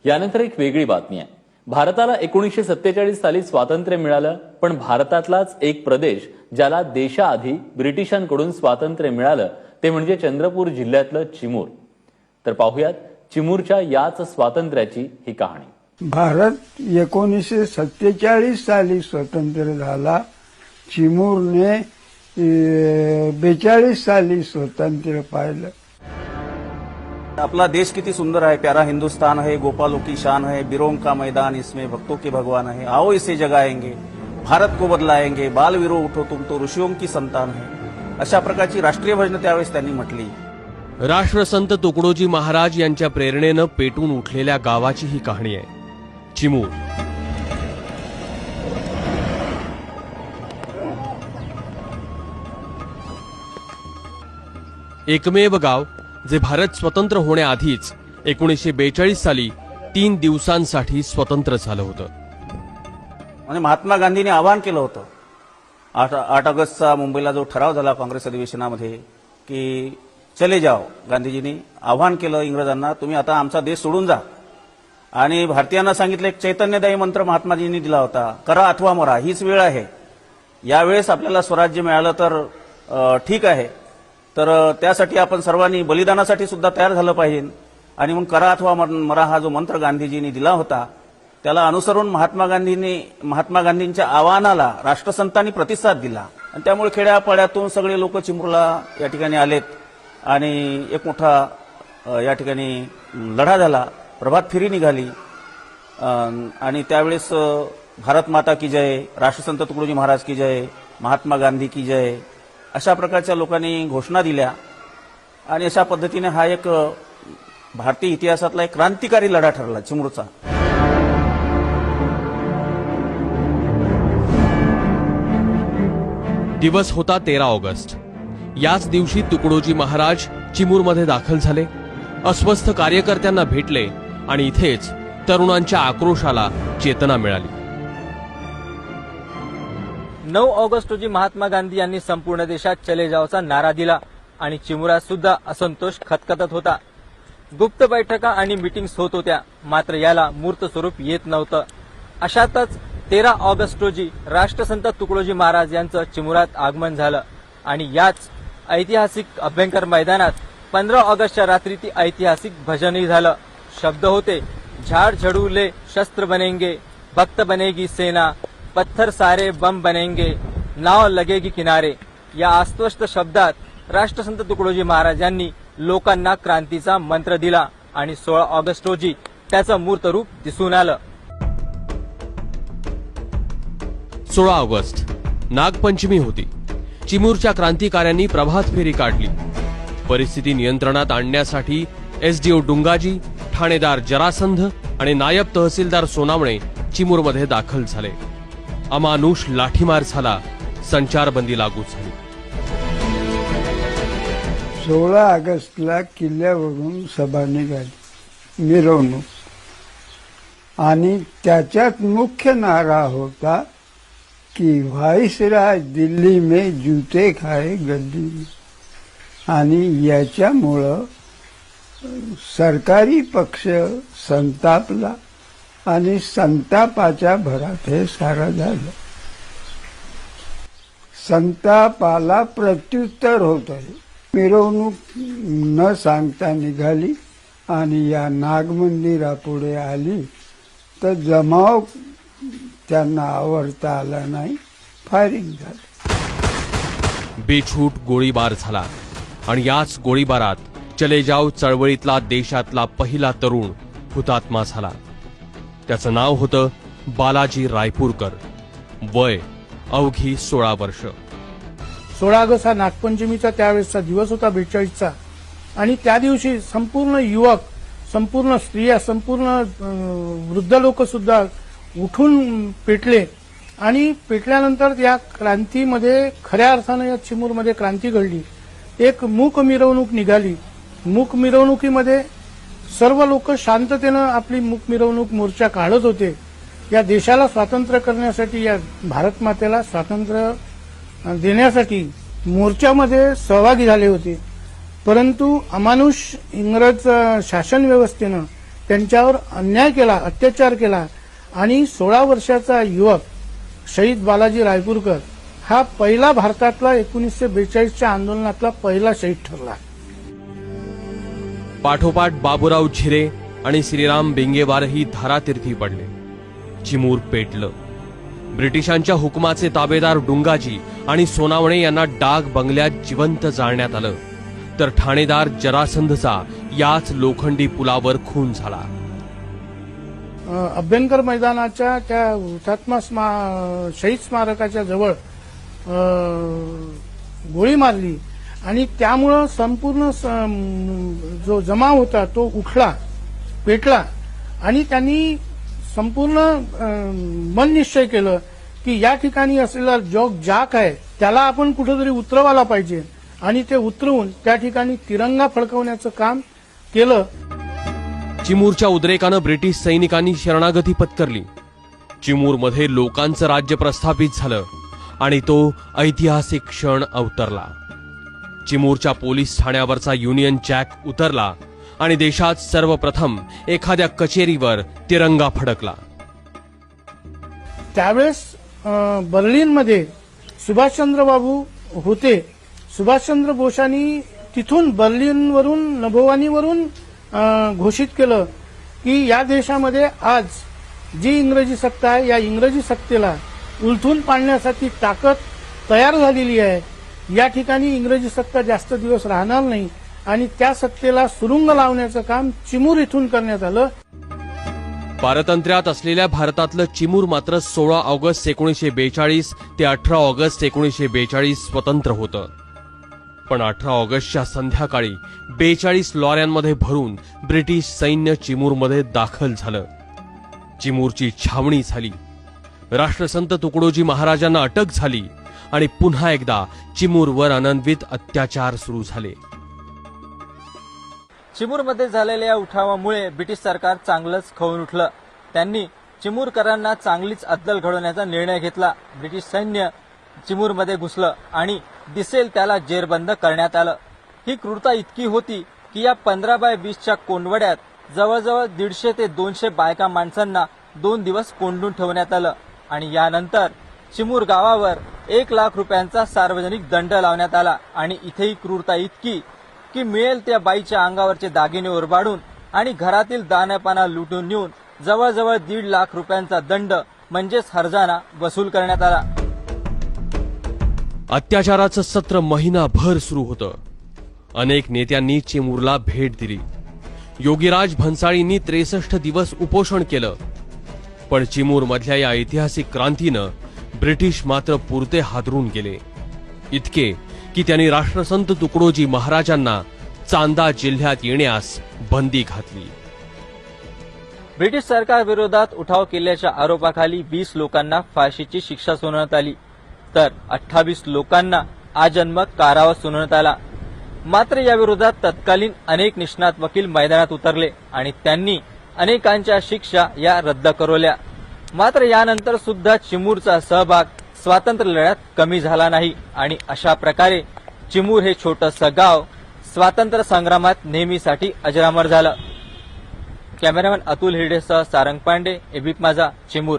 यानंतर एक वेगळी बातमी आहे। भारताला 1947 साली स्वातंत्र्य मिळालं, पण भारतातलाच एक प्रदेश ज्याला देशाआधी ब्रिटिशांकडून स्वातंत्र्य मिळालं ते म्हणजे चंद्रपूर जिल्ह्यातलं चिमूर। तर पाहूयात चिमूरच्या याच स्वातंत्र्याची ही कहाणी। भारत 1947 साली स्वतंत्र झाला। चिमूरने 42 साली स्वातंत्र्य पाहिलं। अपना देश कितनी सुंदर है, प्यारा हिंदुस्तान है, गोपालों की शान है, बिरोंग का मैदान इसमें भक्तों के भगवान है, आओ इसे जगाएंगे, भारत को बदलाएंगे, बालवीरो उठो तुम तो ऋषियों की संतान है, अशा प्रकारची राष्ट्रीय भजन त्यावेळेस त्यांनी म्हटली। राष्ट्रसंत तुकडोजी महाराज यांच्या प्रेरणेनं पेटून उठलेल्या गावाची ही कहाणी आहे, चिमूर। एकमेव गाव जे भारत स्वतंत्र होण्याआधीच 1942 साली 3 दिवसांसाठी स्वतंत्र झालं होतं। म्हणजे महात्मा गांधींनी आवाहन केलं होतं 8 ऑगस्टचा मुंबईला जो ठराव झाला काँग्रेस अधिवेशनामध्ये की चले जाओ, गांधीजींनी आवाहन केलं इंग्रजांना, तुम्ही आता आमचा देश सोडून जा। आणि भारतीयांना सांगितलं, एक चैतन्यदायी मंत्र महात्माजींनी दिला होता, करा अथवा मरा, हीच वेळ आहे, यावेळेस आपल्याला स्वराज्य मिळालं तर ठीक आहे, तर त्यासाठी आपण सर्वांनी बलिदानासाठी सुद्धा तयार झालं पाहिजे। आणि म्हणून करा अथवा मरा हा जो मंत्र गांधीजींनी दिला होता त्याला अनुसरून महात्मा गांधींच्या आवाहनाला राष्ट्रसंतांनी प्रतिसाद दिला आणि त्यामुळे खेड्यापाड्यातून सगळे लोक चिमूरला या ठिकाणी आलेत आणि एक मोठा या ठिकाणी लढा झाला, प्रभात फेरी निघाली आणि त्यावेळेस भारत माता की जय, राष्ट्रसंत तुकडोजी महाराज की जय, महात्मा गांधी की जय अशा प्रकारच्या लोकांनी घोषणा दिल्या आणि अशा पद्धतीने हा एक भारतीय इतिहासातला एक क्रांतिकारी लढा ठरला चिमूरचा। दिवस होता 13 ऑगस्ट। याच दिवशी तुकडोजी महाराज चिमूरमध्ये दाखल झाले, अस्वस्थ कार्यकर्त्यांना भेटले आणि इथेच तरुणांच्या आक्रोशाला चेतना मिळाली। 9 ऑगस्ट रोजी महात्मा गांधी यांनी संपूर्ण देशात चले जाओचा नारा दिला आणि चिमूरात सुद्धा असंतोष खतखतत होता। गुप्त बैठका आणि मीटिंग्स होत होत्या, मात्र याला मूर्त स्वरूप येत नव्हतं। अशातच 13 ऑगस्ट रोजी राष्ट्रसंत तुकडोजी महाराज यांचं चिमूरात आगमन झालं आणि याच ऐतिहासिक अभ्यंकर मैदानात 15 ऑगस्टच्या रात्री ती ऐतिहासिक भजनही झालं। शब्द होते, झाड झड़ूले शस्त्र बनेंगे, भक्त बनेगी सेना, पत्थर सारे बम बनेंगे, नाव लगेगी किनारे। या अस्पष्ट शब्दात राष्ट्रसंत तुकडोजी महाराज यांनी लोकांना क्रांतीचा मंत्र दिला आणि 16 ऑगस्ट रोजी त्याचं मूर्त रूप दिसून आलं। 16 ऑगस्ट नागपंचमी होती। चिमूरच्या क्रांतिकाऱ्यांनी प्रभात फेरी काढली। परिस्थिती नियंत्रणात आणण्यासाठी एसडीओ डुंगाजी, ठाणेदार जरासंध आणि नायब तहसीलदार सोनावणे चिमूरमध्ये दाखल झाले। अमानुष लाठीमार झाला, संचारबंदी लागू झाली। 16 ऑगस्टला किल्ल्यावरून सभा निघाली, मिरवणूक, आणि त्याच्यात मुख्य नारा होता कि व्हाइसराय दिल्ली में जूते खाए गद्दी में। आणि याच्यामुळं सरकारी पक्ष संतापला आणि संतापाच्या भरात हे सारं झालं। संतापाला प्रत्युत्तर होत आहे। मिरवणूक न सांगता निघाली आणि या नागमंदिरापुढे आली तर जमाव त्यांना आवरता आला नाही, फायरिंग झालं। बेछूट गोळीबार झाला आणि याच गोळीबारात चले जाओ चळवळीतला देशातला पहिला तरुण हुतात्मा झाला। त्याचं नाव होतं बालाजी रायपूरकर, वय अवघी 16 वर्ष। 16 ऑगस्ट हा नागपंचमीचा त्यावेळेसचा दिवस होता 42चा आणि त्या दिवशी संपूर्ण युवक, संपूर्ण स्त्रिया, संपूर्ण वृद्ध लोक सुद्धा उठून पेटले आणि पेटल्यानंतर या क्रांतीमध्ये खऱ्या अर्थानं या चिमूरमध्ये क्रांती घडली। एक मूक मिरवणूक निघाली। मूक मिरवणुकीमध्ये सर्व लोक शांततेनं आपली मूक मिरवणूक मोर्चा काढत होते। या देशाला स्वातंत्र्य करण्यासाठी, या भारत मातेला स्वातंत्र्य देण्यासाठी मोर्चामध्ये सहभागी झाले होते। परंतु अमानुष इंग्रज शासन व्यवस्थेनं त्यांच्यावर अन्याय केला, अत्याचार केला आणि 16 वर्षाचा युवक शहीद बालाजी रायपूरकर हा पहिला भारतातला 1942च्या आंदोलनातला पहिला शहीद ठरला. पाठोपाठ बाबूराव झिरे आणि श्रीराम बेंगेवारही धारातीर्थी पडले. चिमूर पेटलं. ब्रिटिशांच्या हुकुमाचे ताबेदार डुंगाजी आणि सोनावणे यांना डाग बंगल्यात जिवंत जाळण्यात आलं, तर ठाणेदार जरासंधचा याच लोखंडी पुलावर खून झाला. अभ्यंकर मैदानाच्या त्या हुतात्मा शहीद स्मारकाच्या जवळ गोळी मारली आणि त्यामुळं संपूर्ण जो जमाव होता तो उठला, पेटला आणि त्यांनी संपूर्ण मन निश्चय केलं की या ठिकाणी असलेला जो जाक आहे त्याला आपण कुठेतरी उतरवायला पाहिजे आणि ते उतरवून त्या ठिकाणी तिरंगा फडकवण्याचं काम केलं. चिमूरच्या उद्रेकानं ब्रिटिश सैनिकांनी शरणागती पत्करली. चिमूरमध्ये लोकांचं राज्य प्रस्थापित झालं आणि तो ऐतिहासिक क्षण अवतरला. चिमूरच्या पोलीस ठाण्यावरचा युनियन जॅक उतरला आणि देशात सर्वप्रथम एखाद्या कचेरीवर तिरंगा फडकला. त्यावेळेस बर्लिनमध्ये सुभाषचंद्र बाबू होते. सुभाषचंद्र बोसांनी तिथून बर्लिनवरून नभोवाणीवरून घोषित केलं की या देशामध्ये आज जी इंग्रजी सत्ता आहे या इंग्रजी सत्तेला उलथून पाडण्यासाठी ताकद तयार झालेली आहे. या ठिकाणी इंग्रजी सत्ता जास्त दिवस राहणार नाही आणि त्या सत्तेला सुरुंग लावण्याचं काम चिमूर इथून करण्यात आलं. पारतंत्र्यात असलेल्या भारतातलं चिमूर मात्र 16 ऑगस्ट 1942 ते 18 ऑगस्ट 1942 स्वतंत्र होतं. पण 18 ऑगस्टच्या संध्याकाळी 42 लॉऱ्यांमध्ये भरून ब्रिटिश सैन्य चिमूरमध्ये दाखल झालं. चिमूरची छावणी झाली. राष्ट्रसंत तुकडोजी महाराजांना अटक झाली आणि पुन्हा एकदा चिमूरवर अनन्वित अत्याचार सुरू झाले. चिमूरमध्ये झालेल्या उठावामुळे ब्रिटिश सरकार चांगलंच खवून उठलं. त्यांनी चिमूरकरांना चांगलीच अद्दल घडवण्याचा निर्णय घेतला. ब्रिटिश सैन्य चिमूरमध्ये घुसलं आणि दिसेल त्याला जेरबंद करण्यात आलं. ही क्रूरता इतकी होती की या 15x20च्या कोंडवड्यात जवळजवळ 150 ते 200 बायका माणसांना 2 दिवस कोंडून ठेवण्यात आलं आणि यानंतर चिमूर गावावर 1 लाख रुपयांचा सार्वजनिक दंड लावण्यात आला. आणि इथेही क्रूरता इतकी की मिळेल त्या बाईच्या अंगावरचे दागिने उरबाडून आणि घरातील दाण्यापाना लुटून नेऊन जवळजवळ 1.5 लाख रुपयांचा दंड म्हणजेच हर्जाना वसूल करण्यात आला. अत्याचाराचं सत्र महिनाभर सुरू होतं. अनेक नेत्यांनी चिमूरला भेट दिली. योगीराज भन्साळींनी 63 दिवस उपोषण केलं. पण चिमूरमधल्या या ऐतिहासिक क्रांतीनं ब्रिटिश मात्र पुरते हादरून गेले. इतके की त्यांनी राष्ट्रसंत तुकडोजी महाराजांना चांदा जिल्ह्यात येण्यास बंदी घातली. ब्रिटिश सरकार विरोधात उठाव केल्याच्या आरोपाखाली 20 लोकांना फाशीची शिक्षा सुनावण्यात आली तर 28 लोकांना आजन्म कारावास सुनावण्यात आला. मात्र या विरोधात तत्कालीन अनेक निष्णात वकील मैदानात उतरले आणि त्यांनी अनेकांच्या शिक्षा या रद्द करवल्या. मात्र यानंतर सुद्धा चिमूरचा सहभाग स्वातंत्र्य लढ्यात कमी झाला नाही आणि अशा प्रकारे चिमूर हे छोटंसं गाव स्वातंत्र्य संग्रामात नेहमीसाठी अजरामर झालं. कॅमेरामॅन अतुल हिरडेसह सारंग पांडे, एबीपी माझा, चिमूर.